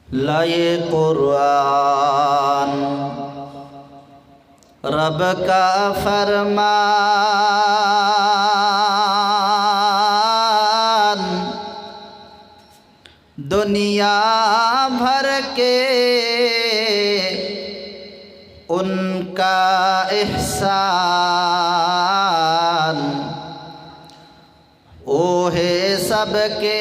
लाए कुरान रब का फरमान, दुनिया भर के उनका एहसान, ओ है सबके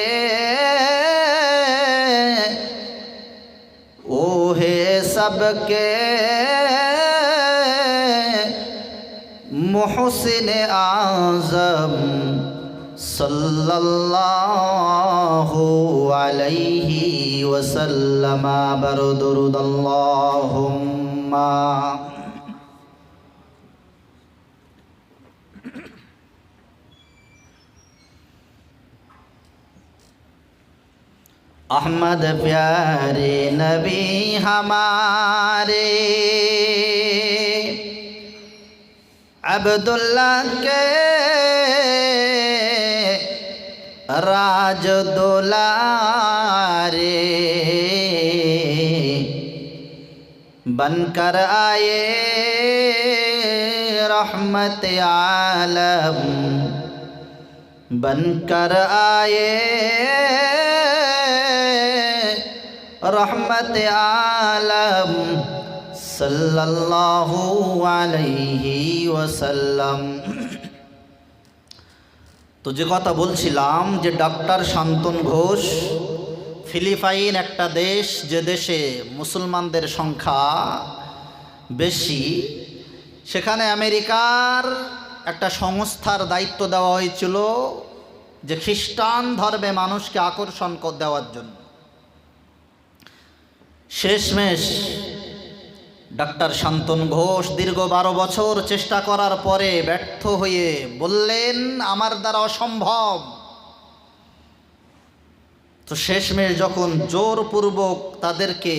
सबके मुहसिन आज़म सल्लल्लाहु अलैहि वसल्लम बरदुरुद अल्लाहुम्मा। अहमद प्यारे नबी हमारे, अब्दुल्ला के राज दुलारे, बनकर आए रहमत आलम, बनकर आए रहमत आलम सल्लल्लाहु अलैहि वसल्लम। তো যে কথা বলছিলাম যে ডক্টর শান্তনু ঘোষ ফিলিপাইন একটা দেশ, যে দেশে মুসলমানদের সংখ্যা বেশি, সেখানে আমেরিকার একটা সংস্থার দায়িত্ব দেওয়া হয়েছিল যে খ্রিস্টান ধর্মে মানুষকে আকর্ষণ দেওয়ার জন্য। শেষমেশ ডক্টর শান্তনু ঘোষ দীর্ঘ 12 বছর চেষ্টা করার পরে ব্যর্থ হয়ে বললেন আমার দ্বারা অসম্ভব। তো শেষমেশ যখন জোরপূর্বক তাদেরকে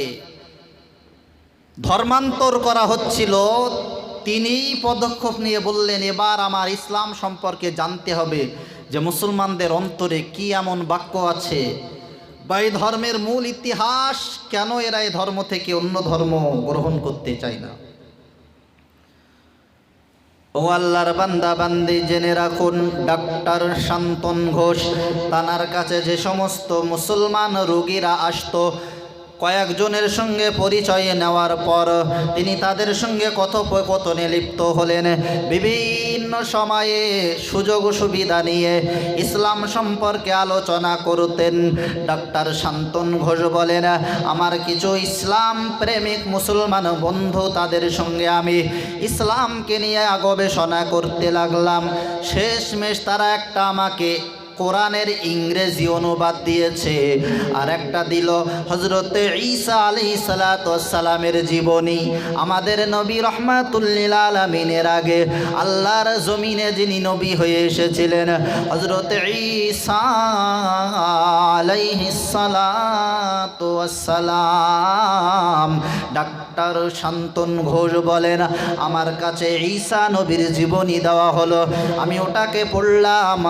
ধর্মান্তর করা হচ্ছিল, তিনি পদক্ষেপ নিয়ে বললেন এবার আমার ইসলাম সম্পর্কে জানতে হবে যে মুসলমানদের অন্তরে কি এমন বাক্য আছে বা এই ধর্মের মূল ইতিহাস, কেন এরা এই ধর্ম থেকে অন্য ধর্ম গ্রহণ করতে চায় না। ও আল্লাহর বান্দা বান্দি, জেনে রাখুন ডক্টর শান্তনু ঘোষ তানার কাছে যে সমস্ত মুসলমান রোগীরা আসতো, কয়েকজনের সঙ্গে পরিচয় নেওয়ার পর তিনি তাদের সঙ্গে কথোপকথনে লিপ্ত হলেন। বিভিন্ন সময়ে সুযোগ সুবিধা নিয়ে ইসলাম সম্পর্কে আলোচনা করতেন। ডক্টর শান্তনু ঘোষ বলেন আমার কিছু ইসলাম প্রেমিক মুসলমান বন্ধু, তাদের সঙ্গে আমি ইসলামকে নিয়ে গবেষণা করতে লাগলাম। শেষমেশ তারা একটা আমাকে কোরআনের ইংরেজি অনুবাদ দিয়েছে, আর একটা দিল হযরতে ঈসা আলাইহিস সালাতু ওয়াস সালামের জীবনী। আমাদের নবী রাহমাতুল লিল আলামিনের আগে আল্লাহর জমিনে যিনি নবী হয়ে এসেছিলেন হযরতে ঈসা আলাইহিস সালাতু ওয়াস সালাম। ডক্টর শান্তনু ঘোষ বলেন আমার কাছে ঈসা নবীর জীবনী দেওয়া হলো, আমি ওটাকে পড়লাম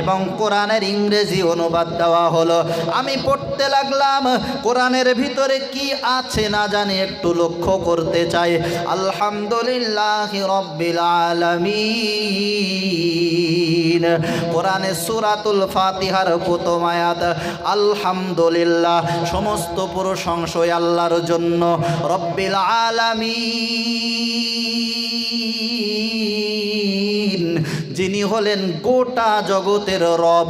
এবং কোরআনের ইংরেজি অনুবাদ দেওয়া হলো। আমি পড়তে লাগলাম কোরআনের ভিতরে কি আছে না জানি একটু লক্ষ্য করতে চাই। আলহামদুলিল্লাহি রাব্বিল আলামিন, কোরআনে সূরাতুল ফাতিহার প্রথম আয়াত আলহামদুলিল্লাহ, সমস্ত প্রশংসা আল্লাহর জন্য, রব্বিল আলামিন, যিনি হলেন গোটা জগতের রব,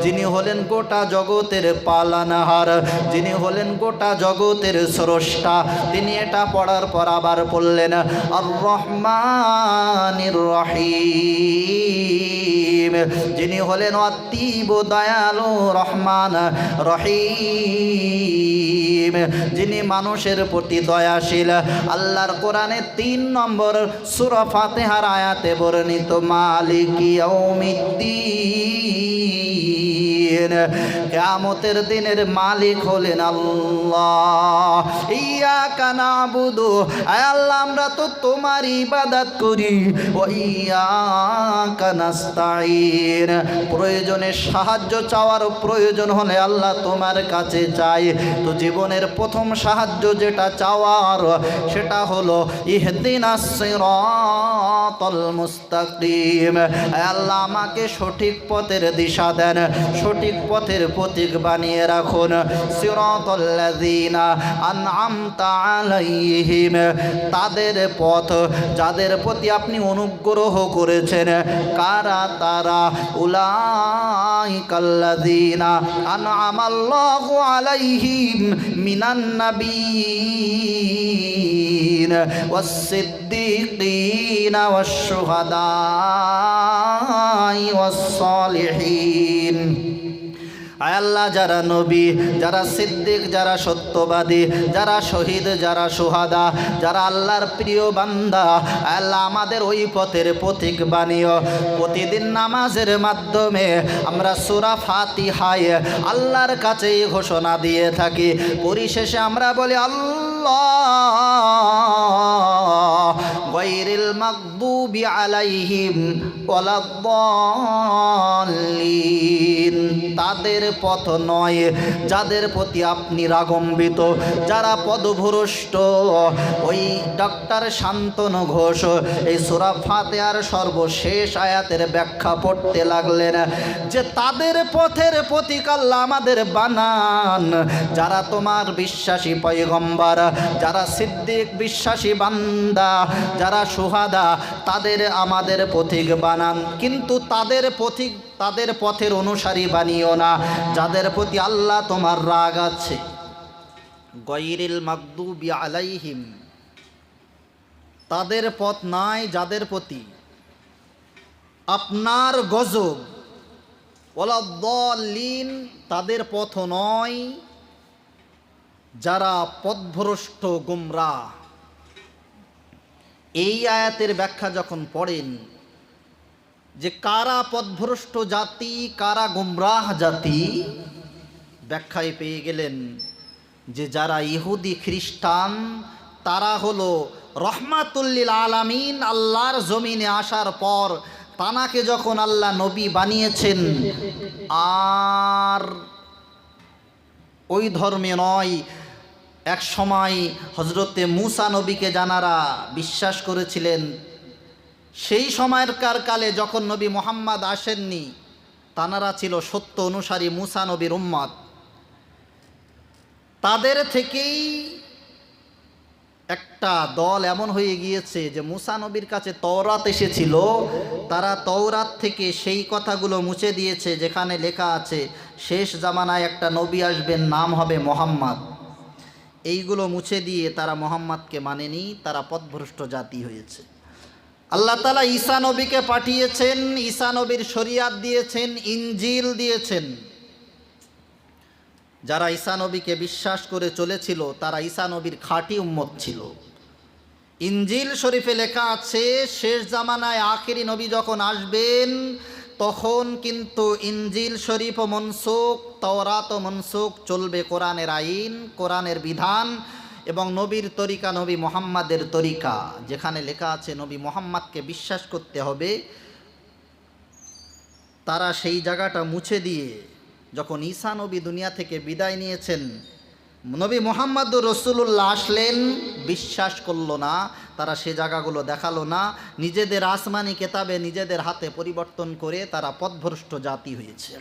যিনি হলেন গোটা জগতের পালনহার, যিনি হলেন গোটা জগতের স্রষ্টা। তিনি এটা পড়ার পর আবার বললেন আর রহমানির রহিম, যিনি হলেন অতীব দয়ালু রহমান রহিম, যিনি মানুষের প্রতি দয়াশীল। আল্লাহর কোরআনে 3 নম্বর সূরা ফাতিহার আয়াতে বর্ণিত মালিক ইয়াউমিদ্দিন, দিন। কিয়ামতের দিনের মালিক হলেন আল্লাহ। ইয়াকা নাবুদু, আয় আল্লাহ আমরা তো তোমার ইবাদত করি, ওয়া ইয়াকা নাস্তাঈন, প্রয়োজনে সাহায্য চাওয়ার প্রয়োজন হলে আল্লাহ তোমার কাছে চাই। তো জীবনের প্রথম সাহায্য যেটা চাওয়ার সেটা হলো ইহদিনাস সিরাতাল মুস্তাকিম, আল্লাহ আমাকে সঠিক পথের দিশা দেন, সঠিক পথের প্রতীক বানিয়ে রাখুন। সিরাতাল লাযিনা আনআমতা আলাইহিম, তাদের পথ যাদের প্রতি আপনি অনুগ্রহ করেছেন। কারা তারা? উলাইকাল লাযিনা আনআমাল্লাহু আলাইহিম মিনান নাবিয়্যিন ওয়াস সিদ্দীকিন ওয়াশ শুহাদাই ওয়াস সালিহিন। আয় আল্লাহ যারা নবী, যারা সিদ্দিক, যারা সত্যবাদী, যারা শহীদ, যারা সুহাদা, যারা আল্লাহর প্রিয় বান্দা, আল্লাহ আমাদের ওই পথের পথিক বানিও। প্রতিদিন নামাজের মাধ্যমে আমরা সূরা ফাতিহায় আল্লাহর কাছে এই ঘোষণা দিয়ে থাকি। পরিশেষে আমরা বলি আল্লাহ গায়রিল মাগদুবি আলাইহিম ওয়ালাদ-দাল্লিন, তাদের পথ নয় যাদের প্রতি আপনি রাগম্বিত, যারা পদভ্রষ্ট। ওই ডক্টর শান্তনু ঘোষ এই সূরা ফাতিহার সর্বশেষ আয়াতের ব্যাখ্যা পড়তে লাগলেন যে তাদের পথের প্রতীক আল্লাহ আমাদের বানান, যারা তোমার বিশ্বাসী পয়গম্বর, যারা সিদ্দিক বিশ্বাসী বান্দা, যারা সুহাদা, তাদের আমাদের পথিক বানান। কিন্তু তাদের পথিক, তাদের পথের অনুসারী বানিও না যাদের প্রতি আল্লাহ তোমার রাগ আছে। গায়রিল মাগদুবি আলাইহিম, তাদের পথ নাই যাদের প্রতি আপনার গজব। ওয়ালাদ-দাল্লিন, তাদের পথ নয় যারা পথভ্রষ্ট গুমরাহ। এই আয়াতের ব্যাখ্যা যখন পড়েন যে কারা পথভ্রষ্ট জাতি, কারা গুমরাহ জাতি, ব্যাখ্যায় পেয়ে গেলেন যে যারা ইহুদি খ্রিস্টান তারা হলো রহমাতুল লিল আলামিন। আল্লাহর জমিনে আসার পর তানাকে যখন আল্লাহ নবী বানিয়েছেন, আর ওই ধর্মে নয়। এক সময় হজরতে মুসা নবীকে জানারা বিশ্বাস করেছিলেন, সেই সময়কার কালে যখন নবী মুহাম্মদ আসেননি, তানারা ছিল সত্য অনুসারী মুসা নবীর উম্মত। তাদের থেকেই একটা দল এমন হয়ে গিয়েছে যে মুসা নবীর কাছে তওরাত এসেছিল, তারা তওরাত থেকে সেই কথাগুলো মুছে দিয়েছে যেখানে লেখা আছে শেষ জামানায় একটা নবী আসবেন, নাম হবে মুহাম্মদ। এইগুলো মুছে দিয়ে তারা মুহাম্মদকে মানেনি, তারা পথভ্রষ্ট জাতি হয়েছে। আল্লাহ তাআলা ঈসা নবীকে পাঠিয়েছেন, ঈসা নবীর শরিয়াত দিয়েছেন, ইনজিল দিয়েছেন। যারা ঈসা নবীকে বিশ্বাস করে চলেছিল তারা ঈসা নবীর খাঁটি উম্মত ছিল। ইনজিল শরীফে লেখা আছে শেষ জামানায় আখেরি নবী যখন আসবেন তখন কিন্তু ইনজিল শরীফ ও মনসুখ, তাওরাত ও মনসুখ, চলবে কোরআনের আইন, কোরআনের বিধান এবং নবীর তরিকা, নবী মুহাম্মাদের তরিকা। যেখানে লেখা আছে নবী মুহাম্মাদকে বিশ্বাস করতে হবে, তারা সেই জায়গাটা মুছে দিয়ে যখন ঈসা নবী দুনিয়া থেকে বিদায় নিয়েছেন, নবী মুহাম্মদুর রাসূলুল্লাহ আসলেন, বিশ্বাস করলো না, তারা সে জায়গাগুলো দেখালো না, নিজেদের আসমানি কেতাবে নিজেদের হাতে পরিবর্তন করে তারা পথভ্রষ্ট জাতি হয়েছে।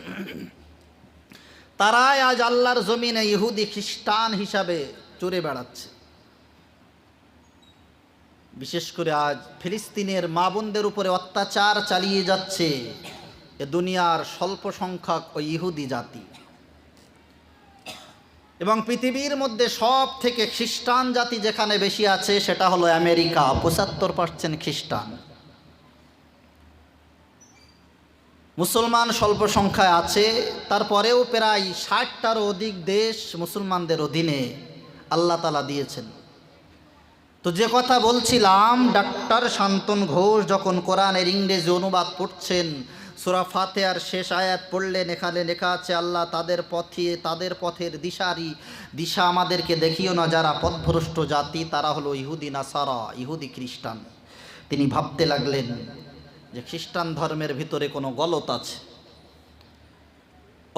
তারাই আজ আল্লাহর জমিনে ইহুদি খ্রিস্টান হিসাবে চড়ে বেড়াচ্ছে। বিশেষ করে আজ ফিলিস্তিনের মা বোনদের উপরে অত্যাচার চালিয়ে যাচ্ছে এ দুনিয়ার স্বল্প সংখ্যক ওই ইহুদি জাতি। এবং পৃথিবীর মধ্যে সব থেকে খ্রিস্টান জাতি যেখানে বেশি আছে সেটা হলো আমেরিকা, ৭৫% খ্রিস্টান। মুসলমান স্বল্প সংখ্যায় আছে, তারপরেও প্রায় ৬০টারও অধিক দেশ মুসলমানদের অধীনে আল্লাহ তাআলা দিয়েছেন। তো যে কথা বলছিলাম, ডক্টর শান্তনু ঘোষ যখন কোরআনের ইংরেজি অনুবাদ পড়ছেন, সূরা ফাতিহার শেষ আয়াত পড়লেন, এখানে লেখা আছে আল্লাহ তাদের পথের দিশা আমাদেরকে দেখিও না, যারা পথভ্রষ্ট জাতি তারা হলো ইহুদি নাসারা, ইহুদি খ্রিস্টান। তিনি ভাবতে লাগলেন যে খ্রিস্টান ধর্মের ভিতরে কোনো গলত আছে।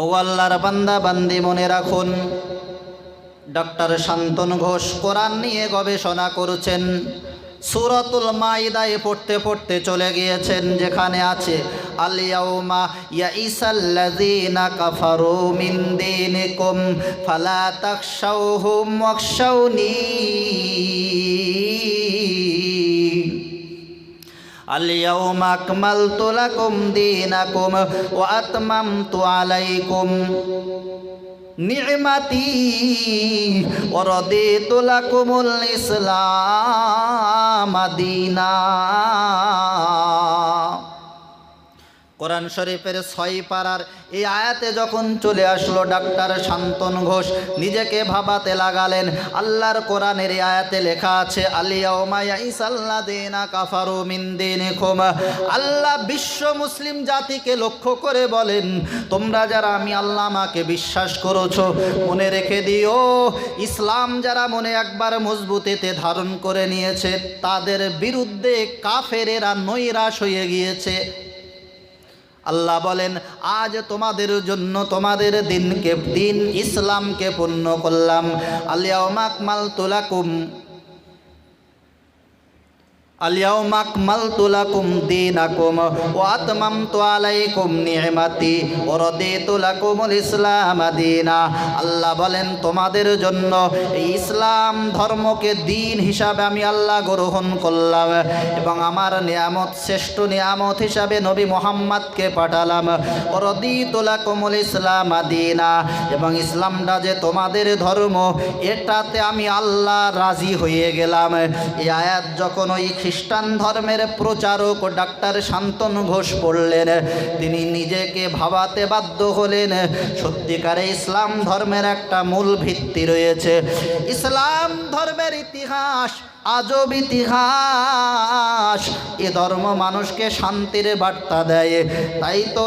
ও আল্লাহর বান্দা বান্দি মনে রাখুন, ডক্টর শান্তনু ঘোষ কোরআন নিয়ে গবেষণা করছেন। সূরাতুল মাইদায় পড়তে পড়তে চলে গিয়েছেন যেখানে আছে আল ইয়াউমা ইয়াইসাল্লাযীনা কাফারু মিন দীনিকুম ফালা তাখশাউহুম ওয়াখশাউনি। আল ইয়াউমা আকমালতু লাকুম দীনাকুম ওয়া আতমামতু আলাইকুম নি'মাতি ওয়া রাদিতু লাকুমুল ইসলাম দীনা। কোরআন শরীফের 6 পারার এই আয়াতে যখন চলে আসলো, ডাক্তার শান্তনু ঘোষ নিজেকে ভাবাতে লাগালেন। আল্লাহর কোরআনের এই আয়াতে লেখা আছে আল ইয়াউমা ইয়াইসাল্লাযীনা কাফারু মিন দীনিকুম। আল্লাহ বিশ্ব মুসলিম জাতিকে লক্ষ্য করে বলেন, তোমরা যারা আমি আল্লাহ আমাকে বিশ্বাস করেছো, মনে রেখে দিও, ইসলাম যারা মনে একবার মজবুতিতে ধারণ করে নিয়েছে তাদের বিরুদ্ধে কাফেরেরা নৈরাশ হয়ে গিয়েছে। আল্লাহ বলেন, আজ তোমাদের জন্য তোমাদের দিন ইসলামকে পূর্ণ করলাম। আল ইয়াউমা আকমালতু লাকুম আল-ইয়াউমা আকমালতু লাকুম দীনাকুম ওয়া আতমামতু আলাইকুম নি'মাতি ওয়া রাদিতু লাকুমুল ইসলাম দীনা। আল্লাহ বলেন, তোমাদের জন্য এই ইসলাম ধর্মকে দিন হিসাবে আমি আল্লাহ গ্রহণ করলাম এবং আমার নিয়ামত, শ্রেষ্ঠ নিয়ামত হিসাবে নবী মুহাম্মদকে পাঠালাম। ওয়া রাদিতু লাকুমুল ইসলাম দীনা, এবং ইসলামটা যে তোমাদের ধর্ম এটাতে আমি আল্লাহ রাজি হয়ে গেলাম। এই আয়াত যখন ওই খ্রিস্টান ধর্মের প্রচারক ডাক্তার শান্তনু ঘোষ পড়লেন, তিনি নিজেকে ভাবাতে বাধ্য হলেন, সত্যিকারে ইসলাম ধর্মের একটা মূল ভিত্তি রয়েছে। ইসলাম ধর্মের ইতিহাস আজব ইতিহাস। এ ধর্ম মানুষকে শান্তির বার্তা দেয়। তাই তো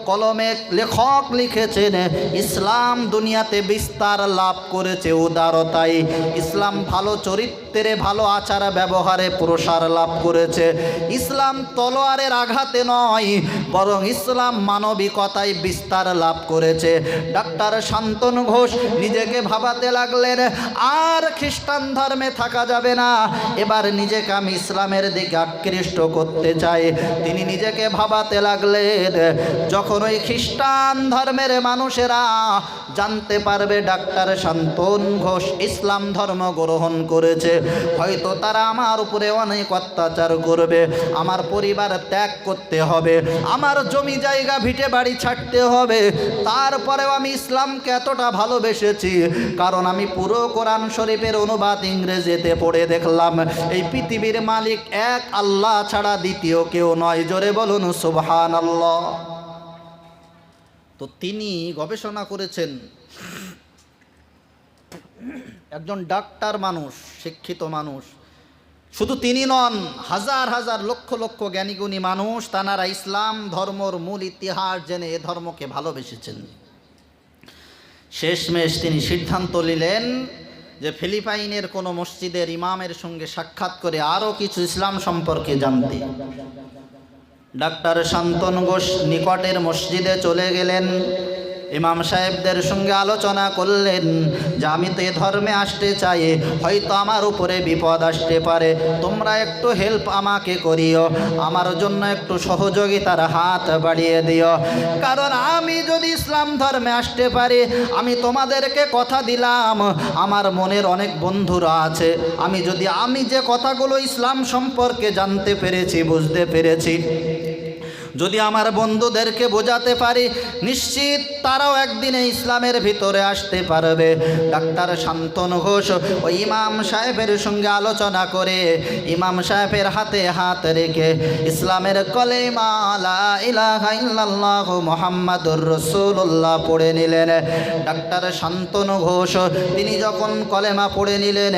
কলমে লেখক লিখেছেন, ইসলাম দুনিয়াতে বিস্তার লাভ করেছে উদারতায়। ইসলাম ভালো চরিত্রে, ভালো আচার ব্যবহারে প্রসার লাভ করেছে। ইসলাম তলোয়ারের আঘাতে নয়, বরং ইসলাম মানবিকতায় বিস্তার লাভ করেছে। ডাক্তার শান্তনু ঘোষ নিজেকে ভাবাতে লাগলেন, আর খ্রিস্টান ধর্মে থাকা যাবে না, এবার নিজেকে আমি ইসলামের দিকে আকৃষ্ট করতে চাই। তিনি নিজেকে ভাবাতে লাগলেন, যখন ওই খ্রিস্টান ধর্মের মানুষেরা জানতে পারবে ডাক্তার শান্তনু ঘোষ ইসলাম ধর্ম গ্রহণ করেছে, হয়তো তারা আমার উপরে অনেক অত্যাচার করবে, আমার পরিবার ত্যাগ করতে হবে, আমার জমি জায়গা ভিটে বাড়ি ছাড়তে হবে। তারপরেও আমি ইসলামকে এতটা ভালোবেসেছি, কারণ আমি পুরো কোরআন শরীফের অনুবাদ ইংরেজিতে পড়ে দেখলাম, এই পৃথিবীর মালিক এক আল্লাহ ছাড়া দ্বিতীয় কেউ নয়। জোরে বলুন সুবহানাল্লাহ। তো তিনি গবেষণা করেছেন, একজন ডাক্তার মানুষ, শিক্ষিত মানুষ, শুধু তিনি নন, হাজার হাজার লক্ষ লক্ষ জ্ঞানীগুণী মানুষ, তাঁরা ইসলাম ধর্মর মূল ইতিহাস জেনে এ ধর্মকে ভালোবেসেছেন। শেষমেশ তিনি সিদ্ধান্ত নিলেন যে ফিলিপাইনের কোনো মসজিদের ইমামের সঙ্গে সাক্ষাৎ করে আরও কিছু ইসলাম সম্পর্কে জানতে। ডাক্তার শান্তনু ঘোষ নিকটের মসজিদে চলে গেলেন, ইমাম সাহেবদের সঙ্গে আলোচনা করলেন যে আমি তো এ ধর্মে আসতে চাই, হয়তো আমার উপরে বিপদ আসতে পারে, তোমরা একটু হেল্প আমাকে করিও, আমার জন্য একটু সহযোগিতার হাত বাড়িয়ে দিও, কারণ আমি যদি ইসলাম ধর্মে আসতে পারি, আমি তোমাদেরকে কথা দিলাম, আমার মনের অনেক বন্ধুরা আছে, আমি যে কথাগুলো ইসলাম সম্পর্কে জানতে পেরেছি, বুঝতে পেরেছি, যদি আমার বন্ধুদেরকে বোঝাতে পারি, নিশ্চিত তারাও একদিনে ইসলামের ভিতরে আসতে পারবে। ডাক্তার শান্তনু ঘোষ ওই ইমাম সাহেবের সঙ্গে আলোচনা করে ইমাম সাহেবের হাতে হাত রেখে ইসলামের কলেমা লা ইলাহা ইল্লাল্লাহু মুহাম্মাদুর রাসূলুল্লাহ পড়ে নিলেন। ডাক্তার শান্তনু ঘোষ তিনি যখন কলেমা পড়ে নিলেন,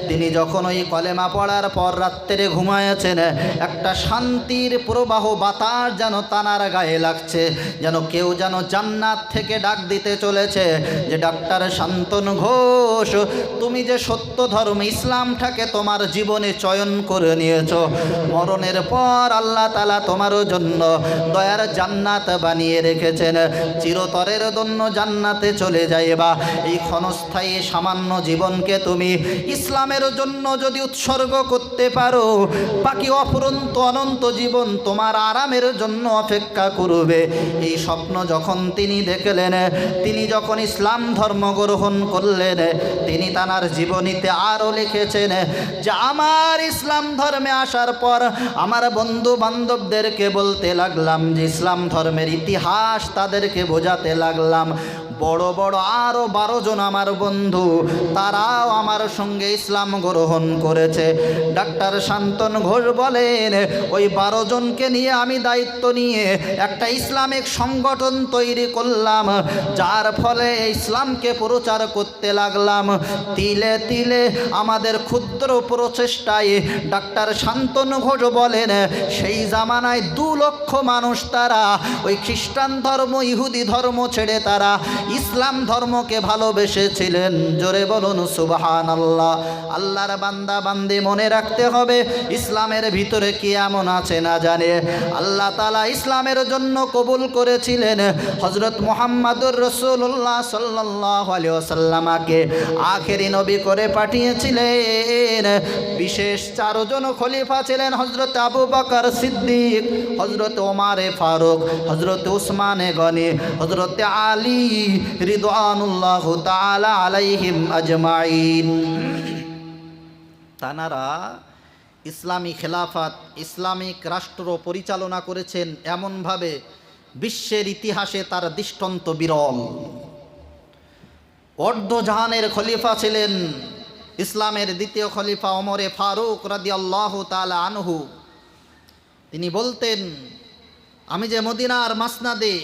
তিনি যখন ওই কলেমা পড়ার পর রাত্রে ঘুমায়েছেন, একটা শান্তির প্রবাহ বাতাস যেন তানার গায়ে লাগছে, যেন কেউ যেন জান্নাত থেকে ডাক দিতে চলেছে যে ডাক্তার শান্তনু ঘোষ, তুমি যে সত্য ধর্ম ইসলামটাকে তোমার জীবনে চয়ন করে নিয়েছো, মরণের পর আল্লাহ তাআলা তোমার জন্য দয়ার জান্নাত বানিয়ে রেখেছেন, চিরতরের জন্য জান্নাতে চলে যাইবা। এই ক্ষণস্থায়ী সামান্য জীবনকে তুমি ইসলামের জন্য যদি উৎসর্গ করতে পারো, বাকি অফুরন্ত অনন্ত জীবন তোমার আরামের জন্য অপেক্ষা করবে। এই স্বপ্ন যখন তিনি দেখলেন, তিনি যখন ইসলাম ধর্ম গ্রহণ করলেন, তিনি তার জীবনীতে আরও লিখেছেন যে আমার ইসলাম ধর্মে আসার পর আমার বন্ধু বান্ধবদেরকে বলতে লাগলাম যে ইসলাম ধর্মের ইতিহাস তাদেরকে বোঝাতে লাগলাম। বড় বড় আরও 12 জন আমার বন্ধু, তারাও আমার সঙ্গে ইসলাম গ্রহণ করেছে। ডাক্তার শান্তনু ঘোষ বলেন, ওই 12 জনকে নিয়ে আমি দায়িত্ব নিয়ে একটা ইসলামিক সংগঠন তৈরি করলাম, যার ফলে ইসলামকে প্রচার করতে লাগলাম। তিলে তিলে আমাদের ক্ষুদ্র প্রচেষ্টায় ডাক্তার শান্তনু ঘোষ বলেন, সেই জামানায় 2 লক্ষ মানুষ তারা ওই খ্রিস্টান ধর্ম ইহুদি ধর্ম ছেড়ে তারা ইসলাম ধর্মকে ভালোবেসেছিলেন। জোরে বলুন সুবহানাল্লাহ। আল্লাহর বান্দা বান্দি মনে রাখতে হবে, ইসলামের ভিতরে কি এমন আছে না জানে। আল্লাহ তাআলা ইসলামের জন্য কবুল করেছিলেন হযরত মুহাম্মদুর রাসূলুল্লাহ সাল্লাল্লাহু আলাইহি ওয়াসাল্লামকে আখেরি নবী করে পাঠিয়েছিলেন। বিশেষ 4 জন খলিফা ছিলেন, হযরত আবু বকর সিদ্দিক, হযরত ওমর ফারুক, হযরত উসমান গনি, হযরত আলী রিদওয়ানুল্লাহু তাআলা আলাইহিম আজমাইন। তানারা ইসলামী খেলাফত, ইসলামিক রাষ্ট্র পরিচালনা করেছেন এমনভাবে বিশ্বের ইতিহাসে তার দৃষ্টান্ত বিরল। অর্ধজাহানের খলিফা ছিলেন ইসলামের দ্বিতীয় খলিফা ওমরে ফারুক রাদিয়াল্লাহু তাআলা আনহু। তিনি বলতেন, আমি যে মদিনার মাসনাদে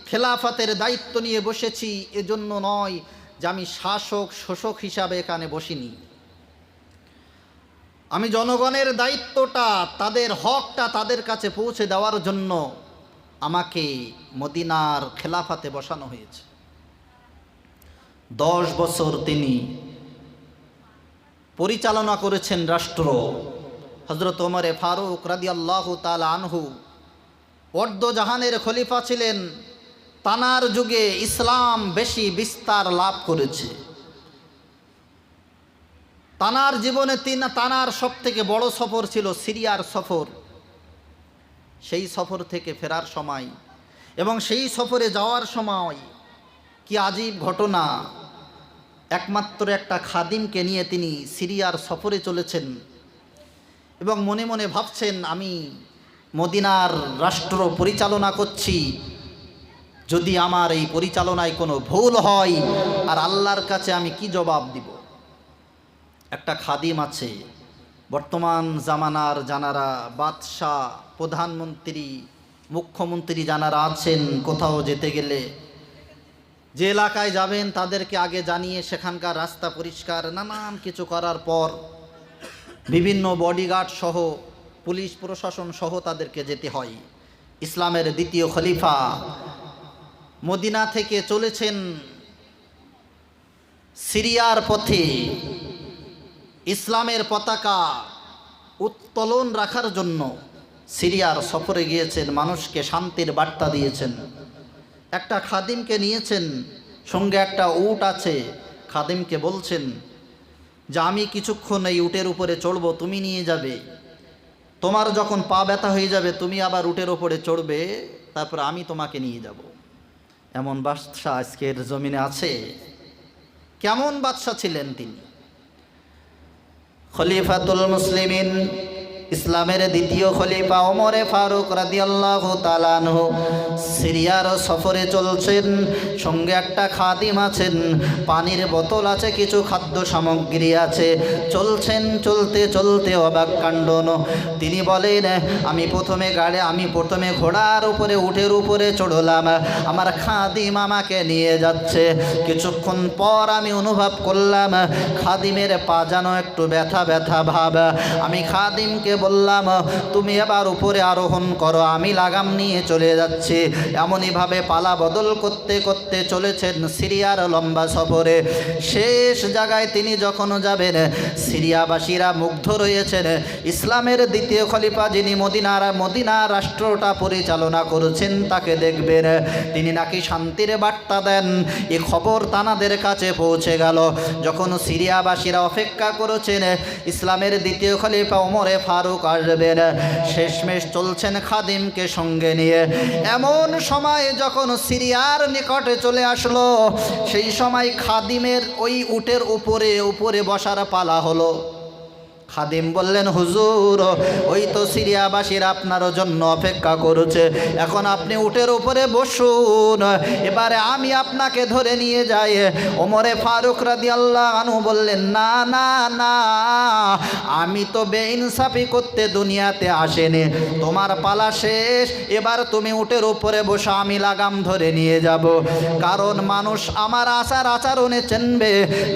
খেলাফতের দায়িত্ব নিয়ে বসেছি এজন্য নয় যে আমি শাসক শোষক হিসাবে এখানে বসিনি, আমি জনগণের দায়িত্বটা, তাদের হকটা তাদের কাছে পৌঁছে দেওয়ার জন্য আমাকে মদিনার খেলাফতে বসানো হয়েছে। 10 বছর তিনি পরিচালনা করেছেন রাষ্ট্র। হযরত ওমরে ফারুক রাদিয়াল্লাহু তাআলা আনহু অর্ধজাহানের খলিফা ছিলেন। তানার যুগে ইসলাম বেশি বিস্তার লাভ করেছে। তানার জীবনে তানার সবথেকে বড় সফর ছিল সিরিয়ার সফর। সেই সফর থেকে ফেরার সময় এবং সেই সফরে যাওয়ার সময় কি আজীব ঘটনা, একমাত্র একটা খাদিমকে নিয়ে তিনি সিরিয়ার সফরে চলেছেন এবং মনে মনে ভাবছেন, আমি মদিনার রাষ্ট্র পরিচালনা করছি, যদি আমার এই পরিচালনায় কোনো ভুল হয় আর আল্লাহর কাছে আমি কি জবাব দিব। একটা খাদিম আছে, বর্তমান জামানার যারা বাদশাহ, প্রধানমন্ত্রী, মুখ্যমন্ত্রী যারা আছেন, কোথাও যেতে গেলে যে এলাকায় যাবেন তাদেরকে আগে জানিয়ে সেখানকার রাস্তা পরিষ্কার নানান কিছু করার পর বিভিন্ন বডিগার্ড সহ পুলিশ প্রশাসন সহ তাদেরকে যেতে হয়। ইসলামের দ্বিতীয় খলিফা মদিনা থেকে চলেছেন সিরিয়ার পথে ইসলামের পতাকা উত্তোলন রাখার জন্য। সিরিয়ার সফরে গিয়েছেন, মানুষকে শান্তির বার্তা দিয়েছেন। একটা খাদিমকে নিয়েছেন, সঙ্গে একটা উট আছে। খাদিমকে বলছেন যে আমি কিছুক্ষণ এই উটের উপরে চড়বো, তুমি নিয়ে যাবে, তোমার যখন পা ব্যথা হয়ে যাবে তুমি আবার উটের উপরে চড়বে, তারপর আমি তোমাকে নিয়ে যাব। এমন বাদশা আজকের জমিনে আছে? কেমন বাদশা ছিলেন তিনি? খলিফাতুল মুসলিমিন, ইসলামের দ্বিতীয় খলিফা ওমরে ফারুক রাদিয়াল্লাহু তাআলা আনহু সিরিয়ার সফরে চলছেন, সঙ্গে একটা খাদিম আছেন, পানির বোতল আছে, কিছু খাদ্য সামগ্রী আছে। চলছেন, চলতে চলতে অবাক কাণ্ড। তিনি বলেন, আমি প্রথমে ঘোড়ার উপরে, উটের উপরে চড়লাম, আমার খাদিম আমাকে নিয়ে যাচ্ছে। কিছুক্ষণ পর আমি অনুভব করলাম খাদিমের পা যেন একটু ব্যথা ব্যথা ভাব। আমি খাদিমকে বললাম, তুমি এবার উপরে আরোহণ করো, আমি লাগাম নিয়ে চলে যাচ্ছি। এমনইভাবে পালা বদল করতে করতে চলেছেন সিরিয়ার লম্বা সফরে। শেষ জায়গায় তিনি যখন যাবেন, সিরিয়াবাসীরা মুগ্ধ রয়েছেন। ইসলামের দ্বিতীয় খলিফা, যিনি মদিনা রাষ্ট্রটা পরিচালনা করেছেন, তাকে দেখবেন। তিনি নাকি শান্তির বার্তা দেন। এই খবর তানাদের কাছে পৌঁছে গেল। যখন সিরিয়াবাসীরা অপেক্ষা করেছেন ইসলামের দ্বিতীয় খলিফা ওমরে ফারুক আসবেন, শেষমেশ চলছেন খাদিমকে সঙ্গে নিয়ে। এমন সময় যখন সিরিয়ার নিকটে চলে আসলো, সেই সময় খাদিমের ওই উটের উপরে বসার পালা হলো। খাদিম বললেন, হুজুর, ওই তো সিরিয়াবাসীরা আপনার জন্য অপেক্ষা করছে, এখন আপনি উটের উপরে বসুন, এবারে আমি আপনাকে ধরে নিয়ে যাই। ওমরে ফারুক রাদিয়াল্লাহু আনহু বললেন, না না না, আমি তো বেইনসাফি করতে দুনিয়াতে আসেনি, তোমার পালা শেষ, এবার তুমি উটের উপরে বসো, আমি লাগাম ধরে নিয়ে যাব। কারণ মানুষ আমার আচরণে চিনবে,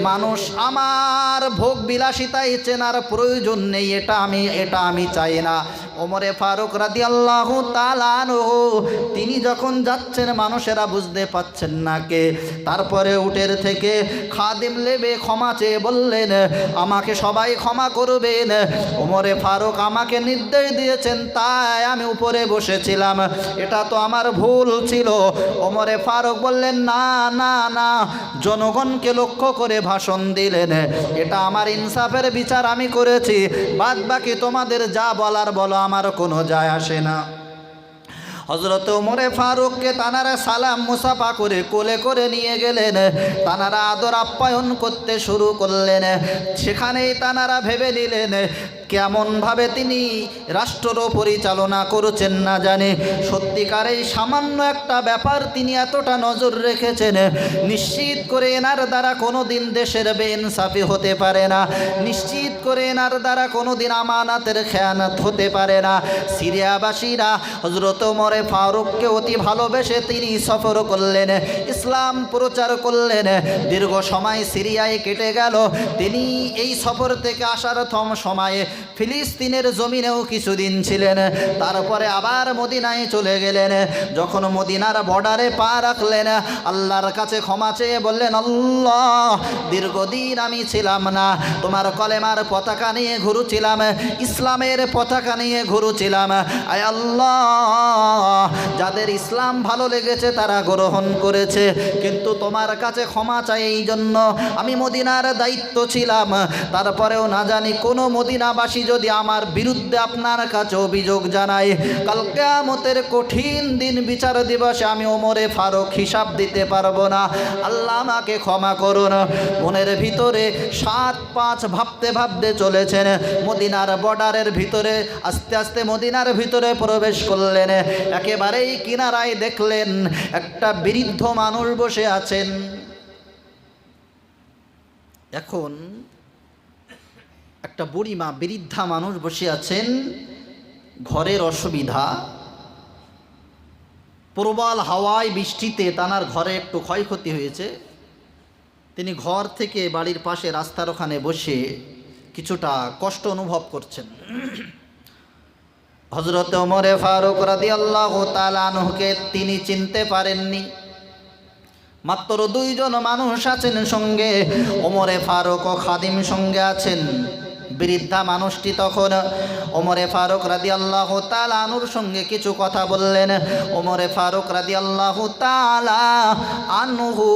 মানুষ আমার ভোগ বিলাসিতায় চেনার প্রয়োজন নেই, এটা আমি চাই না। ওমরে ফারুক রাদিয়াল্লাহু তাআলা আনহু তিনি যখন যাচ্ছেন, মানুষেরা বুঝতে পাচ্ছেন না কে। তারপরে উটের থেকে খাদিম লেবে ক্ষমা চেয়ে বললেন, আমাকে সবাই ক্ষমা করবেন, ওমরে ফারুক আমাকে নির্দেশ দিয়েছেন, তাই আমি উপরে বসেছিলাম, এটা তো আমার ভুল ছিল। ওমরে ফারুক বললেন, না না না, জনগণকে লক্ষ্য করে ভাষণ দিলেন, এটা আমার ইনসাফের বিচার আমি করেছি, বাদ বাকি তোমাদের যা বলার বলো, আমার কোনো যায় আসে না। হযরত ওমরে ফারুককে তানারা সালাম মুসাফা করে কোলে করে নিয়ে গেলেন, তানারা আদর আপ্যায়ন করতে শুরু করলেন। সেখানেই তানারা ভেবে নিলেন কেমনভাবে তিনি রাষ্ট্র পরিচালনা করেছেন না জানে। সত্যিকার এই সামান্য একটা ব্যাপার তিনি এতটা নজর রেখেছেন, নিশ্চিত করে এনার দ্বারা কোনো দিন দেশের বেইনসাফি হতে পারে না, নিশ্চিত করে এনার দ্বারা কোনো দিন আমানাতের খেয়ানত হতে পারে না। সিরিয়াবাসীরা হযরত ওমরে ফারুককে অতি ভালোবেসে তিনি সফর করলেন, ইসলাম প্রচার করলেন। দীর্ঘ সময় সিরিয়ায় কেটে গেল। তিনি এই সফর থেকে আসার সময়ে ফিলিস্তিনের জমিনেও কিছুদিন ছিলেন, তারপরে আবার মদিনায় চলে গেলেন। যখন মদিনার বর্ডারে পা রাখলেন, আল্লাহর কাছে ক্ষমা চেয়ে বললেন, আল্লাহ, দীর্ঘদিন আমি ছিলাম না, তোমার কলেমার পতাকা নিয়ে ঘুরছিলাম, ইসলামের পতাকা নিয়ে ঘুরছিলাম, আয় আল্লাহ, যাদের ইসলাম ভালো লেগেছে তারা গ্রহণ করেছে, কিন্তু তোমার কাছে ক্ষমা চাই, এই জন্য আমি মদিনার দায়িত্ব ছিলাম। তারপরেও না জানি কোনো মদিনাবাসী যদি আমার বিরুদ্ধে আপনার কাছে অভিযোগ জানায়, কাল কিয়ামতের কঠিন দিন বিচার দিবসে আমি ওমরে ফারুক হিসাব দিতে পারবো না, আল্লাহ আমাকে ক্ষমা করুন। মনের ভিতরে 7-5 ভাবতে ভাবতে চলেছেন। মদিনার বর্ডারের ভিতরে আস্তে আস্তে মদিনার ভিতরে প্রবেশ করলেন। একেবারেই কিনারায় দেখলেন একটা বৃদ্ধ মানুষ বসে আছেন। এখন একটা বুড়িমা বৃদ্ধা মানুষ বসে আছেন, ঘরের অসুবিধা, প্রবল হাওয়ায় বৃষ্টিতে তানার ঘরে একটু ক্ষয়ক্ষতি হয়েছে। তিনি ঘর থেকে বাড়ির পাশে রাস্তার ওখানে বসে কিছুটা কষ্ট অনুভব করছেন। হযরত ওমরে ফারুক রাদিয়াল্লাহু তাআলা আনহুকে তিনি চিনতে পারেননি। মাত্র 2 জন মানুষ আছেন সঙ্গে, ওমরে ফারুক ও খাদিম সঙ্গে আছেন। বৃদ্ধা মানুষটি তখন ওমরে ফারুক রাদিয়াল্লাহু তাআলা আনহুর সঙ্গে কিছু কথা বললেন। ওমরে ফারুক রাদিয়াল্লাহু তাআলা আনহু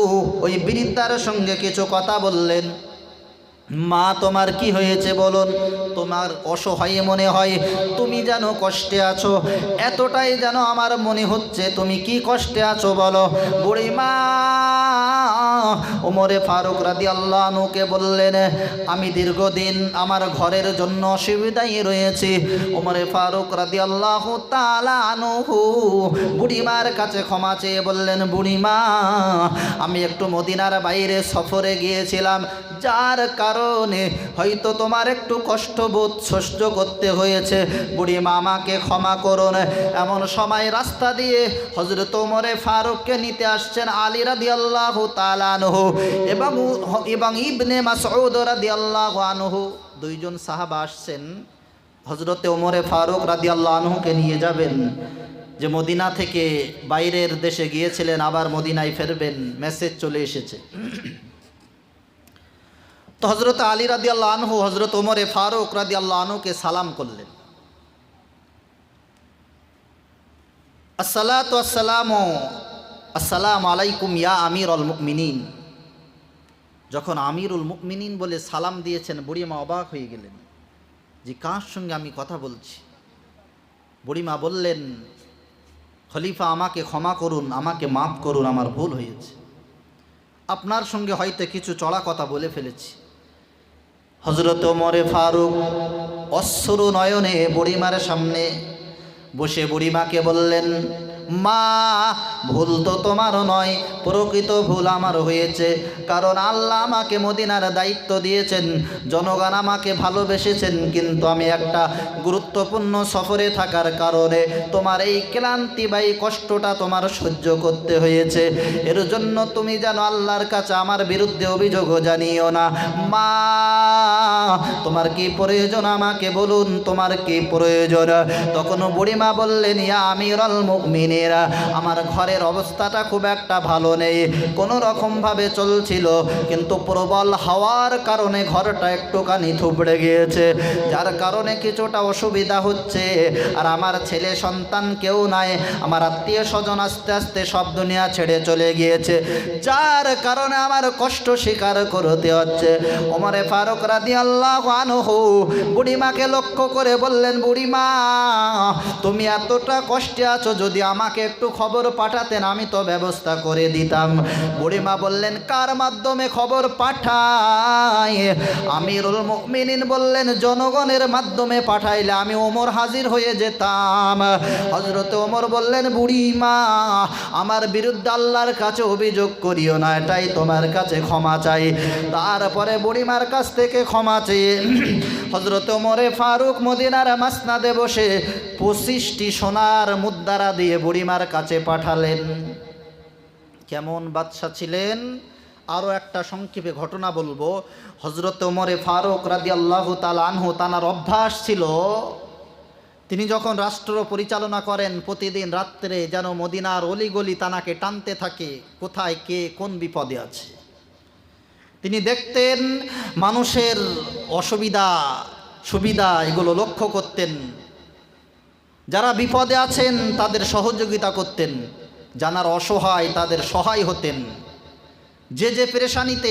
ওই বৃদ্ধার সঙ্গে কিছু কথা বললেন। মা, তোমার কি হয়েছে বলুন, তোমার অসহায় মনে হয়, তুমি যেন কষ্টে আছো, এতটাই যেন আমার মনে হচ্ছে তুমি কি কষ্টে আছো বলো। বুড়ি মা ওমরে ফারুক রাদিয়াল্লাহু আনহুকে বললেন, আমি দীর্ঘদিন আমার ঘরের জন্য অসুবিধায় রয়েছি। ওমরে ফারুক রাদিয়াল্লাহু তাআলা আনহু বুড়িমার কাছে ক্ষমা চেয়ে বললেন, বুড়িমা, আমি একটু মদিনার বাইরে সফরে গিয়েছিলাম, যার কারণে হয়তো তোমার একটু কষ্টবোধ সহ্য করতে হয়েছে। বুড়িমা, আমাকে ক্ষমা করুন। এমন সময় রাস্তা দিয়ে হযরত ওমরে ফারুককে নিতে আসছেন আলী রাদিয়াল্লাহু তাআলা আনহু এবং ইবনে মাসউদ রাদিয়াল্লাহু আনহু, দুইজন সাহাবা আসছেন হযরতে ওমরে ফারুক রাদিয়াল্লাহু আনহুকে নিয়ে যাবেন, যে মদিনা থেকে বাইরের দেশে গিয়েছিলেন, আবার মদিনায় ফিরবেন, মেসেজ চলে এসেছে। তো হযরত আলী রাদিয়াল্লাহু আনহু হযরত ওমরে ফারুক রাদিয়াল্লাহু আনহুকে সালাম করলেন, আসসালাতু আসসালামু আসসালামু আলাইকুম ইয়া আমিরুল মুমিনিন। যখন আমিরুল মুমিনিন বলে সালাম দিয়েছেন, বুড়িমা অবাক হয়ে গেলেন যে কার সঙ্গে আমি কথা বলছি। বুড়িমা বললেন, খলিফা, আমাকে ক্ষমা করুন, আমাকে মাফ করুন, আমার ভুল হয়েছে, আপনার সঙ্গে হয়তো কিছু চড়া কথা বলে ফেলেছি। হযরত ওমরে ফারুক অশ্রু নয়নে বুড়িমার সামনে বসে বুড়িমাকে বললেন, মা, ভুল তো তোমারও নয়, প্রকৃত ভুল আমার হয়েছে। কারণ আল্লাহ আমাকে মদিনার দায়িত্ব দিয়েছেন, জনগণ আমাকে ভালোবেসেছেন, কিন্তু আমি একটা গুরুত্বপূর্ণ সফরে থাকার কারণে তোমার এই ক্লান্তি বা এই কষ্টটা তোমার সহ্য করতে হয়েছে। এর জন্য তুমি যেন আল্লাহর কাছে আমার বিরুদ্ধে অভিযোগও জানিও না। মা, তোমার কি প্রয়োজন আমাকে বলুন, তোমার কি প্রয়োজন? তখন বুড়িমা বললেন, ইয়া আমিরুল মুমিনিন, আমার ঘরের অবস্থাটা খুব একটা ভালো নেই, কোনো রকমভাবে চলছিল, কিন্তু প্রবল হাওয়ার কারণে ঘরটা একটুখানি থুবড়ে গিয়েছে, যার কারণে কিছুটা অসুবিধা হচ্ছে। আর আমার ছেলে সন্তান কেউ নাই, আমার আত্মীয় স্বজন আস্তে আস্তে সব দুনিয়া ছেড়ে চলে গিয়েছে, যার কারণে আমার কষ্ট স্বীকার করতে হচ্ছে। ওমরে ফারুক রাদিয়াল্লাহু আনহু বুড়িমাকে লক্ষ্য করে বললেন, বুড়িমা, তুমি এতটা কষ্টে আছো, যদি আমাকে একটু খবর পাঠাতেন আমি তো ব্যবস্থা করে দিতাম। বুড়িমা বললেন, কার মাধ্যমে খবর পাঠাই? আমিরুল মুমিনিন বললেন, জনগণের মাধ্যমে পাঠাইলে আমি ওমর হাজির হয়ে যেতাম। হযরত ওমর বললেন, বুড়িমা, আমার বিরুদ্ধে আল্লাহর কাছে অভিযোগ করিও না, এটাই তোমার কাছে ক্ষমা চাই। তারপরে বুড়িমার কাছ থেকে ক্ষমা চেয়ে হযরত ওমরে ফারুক মদিনার মাসনাদে বসে 25টি সোনার মুদ্রা দিয়ে বুড়িমার কাছে পাঠালেন। কেমন বাদশা ছিলেন? আরও একটা সংক্ষেপে ঘটনা বলবো। হযরত ওমরে ফারুক রাদিয়াল্লাহু তাআলা আনহু, তানার অভ্যাস ছিল, তিনি যখন রাষ্ট্র পরিচালনা করেন, প্রতিদিন রাত্রে যেন মদিনার অলিগলি তানাকে টানতে থাকে, কোথায় কে কোন বিপদে আছে। তিনি দেখতেন, মানুষের অসুবিধা সুবিধা এগুলো লক্ষ্য করতেন, যারা বিপদে আছেন তাদের সহযোগিতা করতেন, যারা অসহায় তাদের সহায় হতেন, যে পেরেশানিতে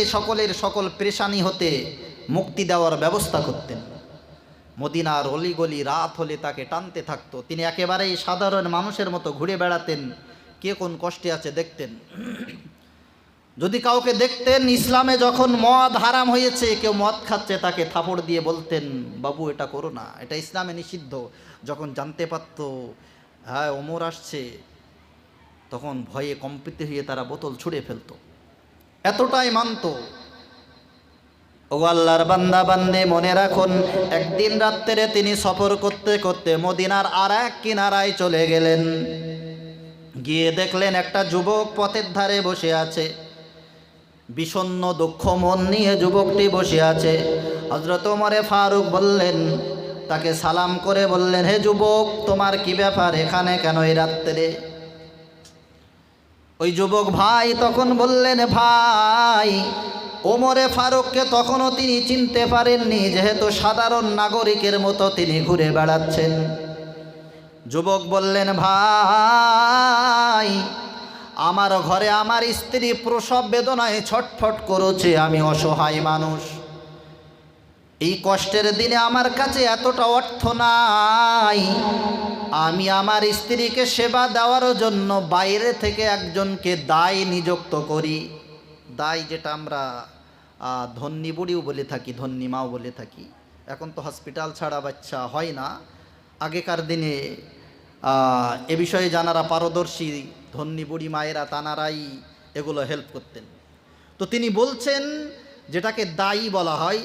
সকল পেরেশানি হতে মুক্তি দেওয়ার ব্যবস্থা করতেন। মদিনার অলিগলি রাত হলে তাকে টানতে থাকতো। তিনি একেবারেই সাধারণ মানুষের মতো ঘুরে বেড়াতেন, কে কোন কষ্টে আছে দেখতেন। যদি কাউকে দেখতেন ইসলামে যখন মদ হারাম হয়েছে, কেউ মদ খাচ্ছে, তাকে থাপড় দিয়ে বলতেন, বাবু এটা করো না, এটা ইসলামে নিষিদ্ধ। যখন জানতে পারত হ্যাঁ ওমর আসছে, তখন ভয়ে কম্পিত হয়ে তারা বোতল ছুঁড়ে ফেলত, এতটাই মানত। ও আল্লাহর বান্দা বান্দে, মনে রাখুন, একদিন রাত্রে তিনি সফর করতে করতে মদিনার আর এক কিনারায় চলে গেলেন। গিয়ে দেখলেন একটা যুবক পথের ধারে বসে আছে, বিষণ্ণ দুঃখ মন নিয়ে যুবকটি বসে আছে। হযরত ওমরে ফারুক বললেন, তাকে সালাম করে বললেন, হে যুবক, তোমার কি ব্যাপার, এখানে কেন এই রাত্রে? ওই যুবক ভাই তখন বললেন, ভাই, ওমরে ফারুককে তখনও তিনি চিনতে পারেননি, যেহেতু সাধারণ নাগরিকের মতো তিনি ঘুরে বেড়াচ্ছেন। যুবক বললেন, ভাই, আমার ঘরে আমার স্ত্রী প্রসব বেদনায় ছটফট করছে, আমি অসহায় মানুষ, এই কষ্টের দিনে আমার কাছে এতটা অর্থ নাই, আমি আমার স্ত্রীকে সেবা দেওয়ার জন্য বাইরে থেকে একজনকে দায় নিযুক্ত করি, দায় যেটা আমরা ধন্যী বুড়িও বলে থাকি, ধন্যী মাও বলে থাকি। এখন তো হসপিটাল ছাড়া বাচ্চা হয় না। আগেকার দিনে এ বিষয়ে যারা পারদর্শী ধন্যী বুড়ি মায়েরা তানারাই এগুলো হেল্প করতেন। তো তিনি বলছেন যেটাকে দায়ী বলা হয়,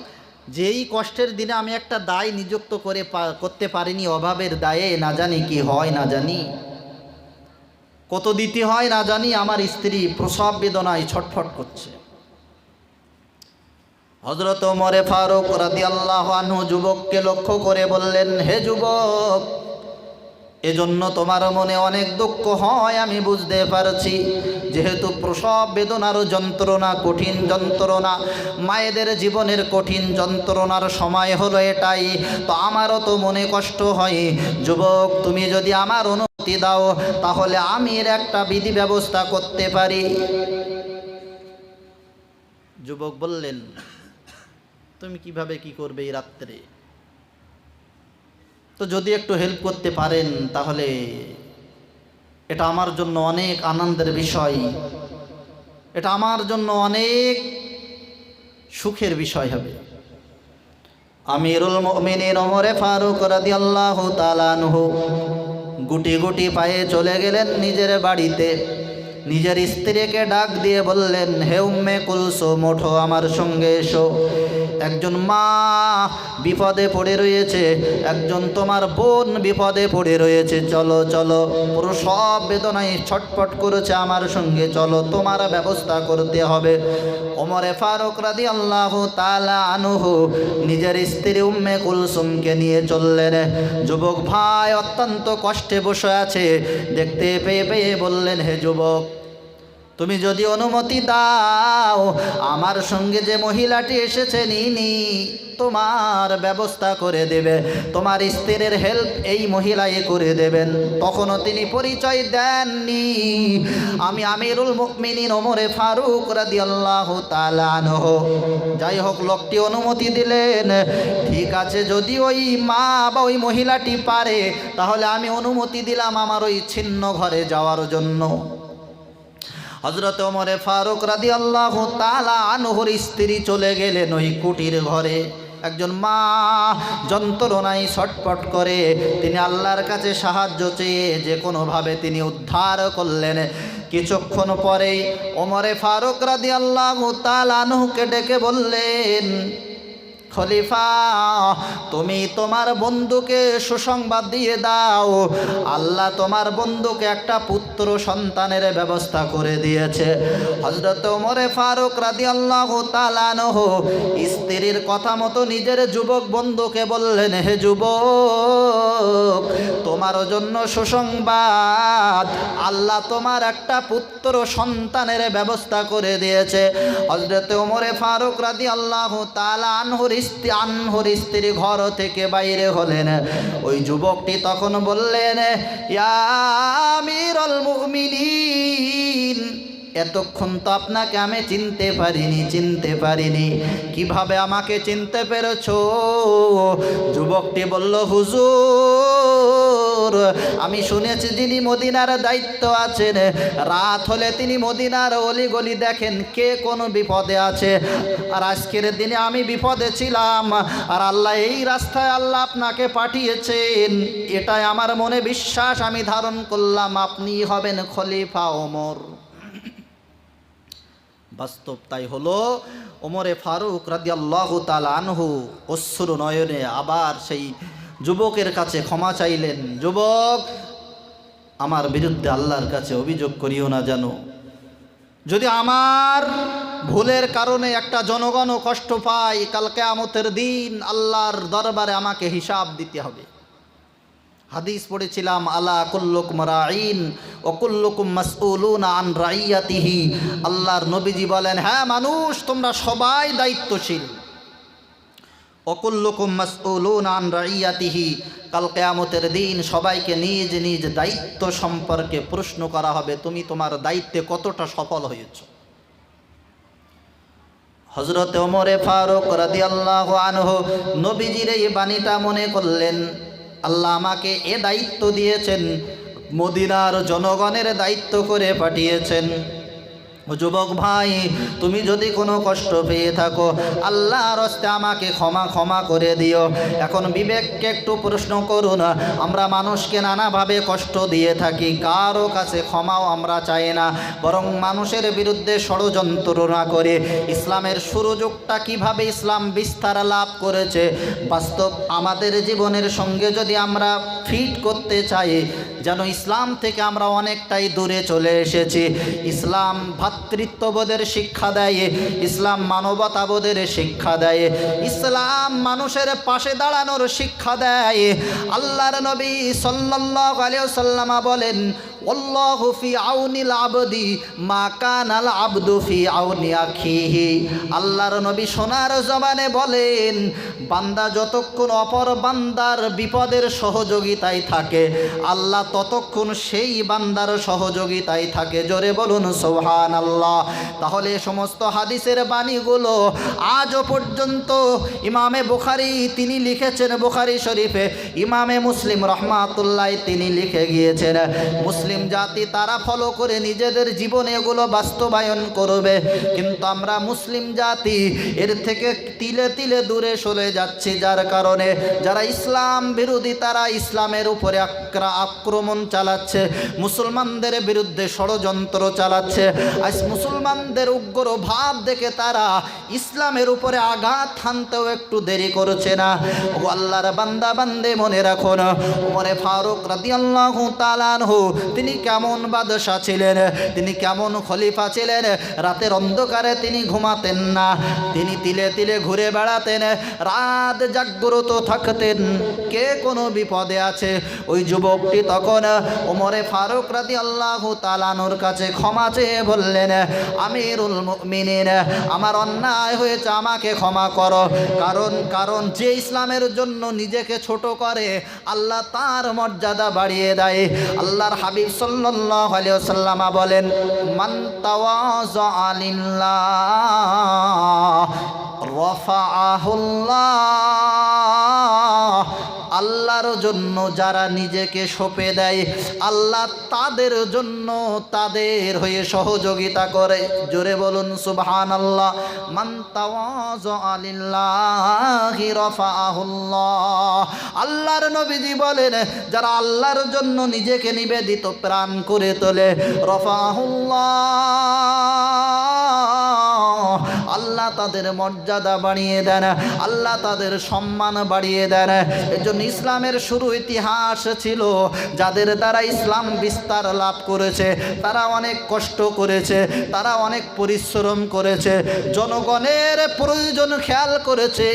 যে এই কষ্টের দিনে আমি একটা দায় নিযুক্ত করতে পারিনি, অভাবের দায়ে না জানি কি হয় না জানি, কত দিতে হয় না জানি, আমার স্ত্রী প্রসব বেদনায় ছটফট করছে। হযরত ওমর ফারুক রাদিয়াল্লাহু আনহু যুবককে লক্ষ্য করে বললেন, হে যুবক, এজন্য তোমার মনে অনেক দুঃখ হয় আমি বুঝতে পারছি। যেহেতু প্রসব বেদনার যন্ত্রণা কঠিন যন্ত্রণা, মায়েদের জীবনের কঠিন যন্ত্রণার সময় হলো এটাই, তো আমারও তো মনে কষ্ট হয়। যুবক, তুমি যদি আমার অনুমতি দাও তাহলে আমি এর একটা বিধি ব্যবস্থা করতে পারি। যুবক বললেন, তুমি কিভাবে কি করবে এই রাত্রে? তো যদি একটু হেল্প করতে পারেন তাহলে এটা আমার জন্য অনেক আনন্দের বিষয়, এটা আমার জন্য অনেক সুখের বিষয় হবে। আমিরুল মুমিনিন ওমর ফারুক রাদিয়াল্লাহু তাআলা আনহু গুটি গুটি পায়ে চলে গেলেন নিজের বাড়িতে। নিজের স্ত্রীকে ডাক দিয়ে বললেন, হে উম্মে কুলসুম, ওঠো আমার সঙ্গে এসো। একজন মা বিপদে পড়ে রয়েছে, একজন তোমার বোন বিপদে পড়ে রয়েছে, চলো চলো, পুরো সব বেদনায় ছটফট করেছে, আমার সঙ্গে চলো, তোমার ব্যবস্থা করতে হবে। ওমরে ফারুক রাদিয়াল্লাহু তাআলা আনহু নিজের স্ত্রী উম্মে কুলসুমকে নিয়ে চললেন। যুবক ভাই অত্যন্ত কষ্টে বসে আছে, দেখতে পেয়ে বললেন, হে যুবক, তুমি যদি অনুমতি দাও আমার সঙ্গে যে মহিলাটি এসেছেন ইনি তোমার ব্যবস্থা করে দেবে, তোমার স্ত্রীর হেল্প এই মহিলাই করে দেবেন। তখনও তিনি পরিচয় দেননি আমি আমিরুল মুমিনিন ওমরে ফারুক রাদিয়াল্লাহু তাআলা আনহু। যাই হোক, লোকটি অনুমতি দিলেন। ঠিক আছে, যদি ওই মা বা ওই মহিলাটি পারে তাহলে আমি অনুমতি দিলাম আমার ওই ছিন্ন ঘরে যাওয়ার জন্য। হযরত ওমরে ফারুক রাদিয়াল্লাহু তাআলা আনহুর স্ত্রী চলে গেলেন ওই কুটির ঘরে। একজন মা যন্ত্রণায় ছটফট করে, তিনি আল্লাহর কাছে সাহায্য চেয়ে যে কোনোভাবে তিনি উদ্ধার করলেন। কিছুক্ষণ পরেই ওমরে ফারুক রাদিয়াল্লাহু তাআলা আনহুকে ডেকে বললেন, খলিফা, তুমি তোমার বন্ধুকে সুসংবাদ দিয়ে দাও, আল্লাহ তোমার বন্ধুকে একটা পুত্র সন্তানের ব্যবস্থা করে দিয়েছে। হযরত ওমরে ফারুক রাদিয়াল্লাহু তাআলা আনহু স্ত্রীর কথা মতো নিজের যুবক বন্ধুকে বললেন, হে যুবক, তোমার জন্য সুসংবাদ, আল্লাহ তোমার একটা পুত্র সন্তানের ব্যবস্থা করে দিয়েছে। হযরত ওমরে ফারুক রাদিয়াল্লাহু তাআলা আনহুর স্ত্রী ঘর থেকে বাইরে হলেন। ওই যুবকটি তখন বললেন, ইয়া আমিরুল মুমিনিন, এতক্ষণ তো আপনাকে আমি চিনতে পারিনি, কিভাবে আমাকে চিনতে পেরেছো? যুবকটি বলল, হুজুর, আমি শুনেছি যিনি মদিনার দায়িত্ব আছেন, রাত হলে তিনি মদিনার অলিগলি দেখেন কে কোন বিপদে আছে। আর আজকের দিনে আমি বিপদে ছিলাম, আর আল্লাহ এই রাস্তায় আল্লাহ আপনাকে পাঠিয়েছেন, এটাই আমার মনে বিশ্বাস, আমি ধারণ করলাম আপনি হবেন খলিফা ওমর। বাস্তব তাই হলো। ওমরে ফারুক রাদিয়াল্লাহু তাআলা আনহু অশ্রু নয়নে আবার সেই যুবকের কাছে ক্ষমা চাইলেন, যুবক, আমার বিরুদ্ধে আল্লাহর কাছে অভিযোগ করিও না, জানো যদি আমার ভুলের কারণে একটা জনগণও কষ্ট পায়, কাল কিয়ামতের দিন আল্লাহর দরবারে আমাকে হিসাব দিতে হবে। হাদিস পড়েছিলাম, আলা কুল্লুকুম রাঈন ওয়া কুল্লুকুম মাসউলুনা আন রাইয়াতিহি। আল্লাহর নবীজি বলেন, হ্যাঁ মানুষ, তোমরা সবাই দায়িত্বশীল। ওয়া কুল্লুকুম মাসউলুনা আন রাইয়াতিহি, কাল কিয়ামতের দিন সবাইকে নিজ নিজ দায়িত্ব সম্পর্কে প্রশ্ন করা হবে, তুমি তোমার দায়িত্বে কতটা সফল হয়েছো। হযরত ওমরে ফারুক রাদিয়াল্লাহু আনহু নবীজির এই বাণীটা মনে করলেন, আল্লাহ আমাকে এ দায়িত্ব দিয়েছেন, মদিনার জনগণের দায়িত্ব করে পাঠিয়েছেন। ও যুবক ভাই, তুমি যদি কোনো কষ্ট পেয়ে থাকো, আল্লাহর হস্তে আমাকে ক্ষমা করে দিও। এখন বিবেককে একটু প্রশ্ন করুন, আমরা মানুষকে নানাভাবে কষ্ট দিয়ে থাকি, কারো কাছে ক্ষমাও আমরা চাই না, বরং মানুষের বিরুদ্ধে ষড়যন্ত্র না করে ইসলামের সুযোগটা কিভাবে ইসলাম বিস্তার লাভ করেছে বাস্তব আমাদের জীবনের সঙ্গে যদি আমরা ফিট করতে চাই, যেন ইসলাম থেকে আমরা অনেকটাই দূরে চলে এসেছি। ইসলাম ভ্রাতৃত্ববোধের শিক্ষা দেয়, ইসলাম মানবতাবোধের শিক্ষা দেয়, ইসলাম মানুষের পাশে দাঁড়ানোর শিক্ষা দেয়। আল্লাহর নবী সাল্লাল্লাহু আলাইহি ওয়াসাল্লাম বলেন, আল্লাহু ফি আউনিল আবদি মা কানাল আবদু ফি আউনি আখিহি। আল্লাহর নবী সোনার জবানে বলেন, বান্দা যতক্ষণ অপর বান্দার বিপদের সহযোগিতায় থাকে, আল্লাহ ততক্ষণ সেই বান্দার সহযোগিতায় থাকে। জোরে বলুন সুবহানাল্লাহ। তাহলে সমস্ত হাদিসের বাণীগুলো আজও পর্যন্ত ইমামে বুখারী তিনি লিখেছেন বুখারী শরীফে, ইমামে মুসলিম রহমাতুল্লাহ তিনি লিখে গিয়েছেন। মুসলিম জাতি তারা ফলো করে নিজেদের জীবনে এগুলো বাস্তবায়ন করবে, কিন্তু আমরা মুসলিম জাতি এর থেকে তিলে তিলে দূরে সরে যাচ্ছি, যার কারণে যারা ইসলাম বিরোধী তারা ইসলামের উপরে আক্রমণ চালাচ্ছে, মুসলমানদের বিরুদ্ধে ষড়যন্ত্র চালাচ্ছে। আজ মুসলমানদের উগ্র ভাব দেখে তারা ইসলামের উপরে আঘাত হানতেও একটু দেরি করছে না। ও আল্লাহর বান্দা বান্দে মনে রাখুন, ওমরে ফারুক রাদিয়াল্লাহু তাআলা আনহু তিনি কেমন বাদশা ছিলেন, তিনি কেমন খলিফা ছিলেন। রাতের অন্ধকারে তিনি ঘুমাতেন না, তিনি তিলে তিলে ঘুরে বেড়াতেন, রাত জাগ্রত থাকতেন। কে কোনো বিপদে আছে, ওই যুবকটি তখন ওমরে ফারুক রাদিয়াল্লাহু তাআলা আনহুর কাছে ক্ষমা চেয়ে বললেন, আমিরুল মুমিনিন, আমার অন্যায় হয়েছে, আমাকে ক্ষমা করো। কারণ যে ইসলামের জন্য নিজেকে ছোট করে আল্লাহ তার মর্যাদা বাড়িয়ে দেয়। আল্লাহর হাবিব সাল্লাল্লাহু আলাইহি ওয়াসাল্লাম বলেন, মান তাওয়াযা লিল্লাহ রাফাআহুল্লাহ। আল্লাহর জন্য যারা নিজেকে সঁপে দেয়, আল্লাহ তাদের জন্য তাদের হয়ে সহযোগিতা করে। জোরে বলুন সুবহানাল্লাহ। মান তাওয়াযা লিল্লাহি রাফাআহুল্লাহ। আল্লাহর নবীজি বলেন, যারা আল্লাহর জন্য নিজেকে নিবেদিত প্রাণ করে তোলে, রাফাআহুল্লাহ, আল্লাহ তাদের মর্যাদা বাড়িয়ে দেন, আল্লাহ তাদের সম্মান বাড়িয়ে দেন। এজন্য ইসলামের শুরু ইতিহাস ছিল, যাদের দ্বারা ইসলাম বিস্তার লাভ করেছে তারা অনেক কষ্ট করেছে, তারা অনেক পরিশ্রম করেছে, জনগণের প্রয়োজন খেয়াল করেছে।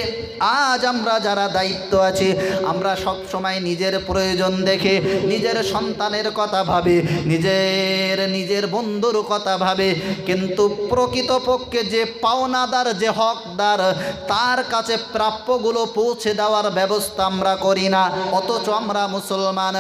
আজ আমরা যারা দায়িত্ব আছি, আমরা সব সময় নিজের প্রয়োজন দেখে নিজের সন্তানের কথা ভাবি, নিজের বন্ধুর কথা ভাবি, কিন্তু প্রকৃতপক্ষে যে পাওনাদার, যে হকদার, তার কাছে প্রাপ্যগুলো পৌঁছে দেওয়ার ব্যবস্থা আমরা করি না। অথচ আমরা মুসলমান।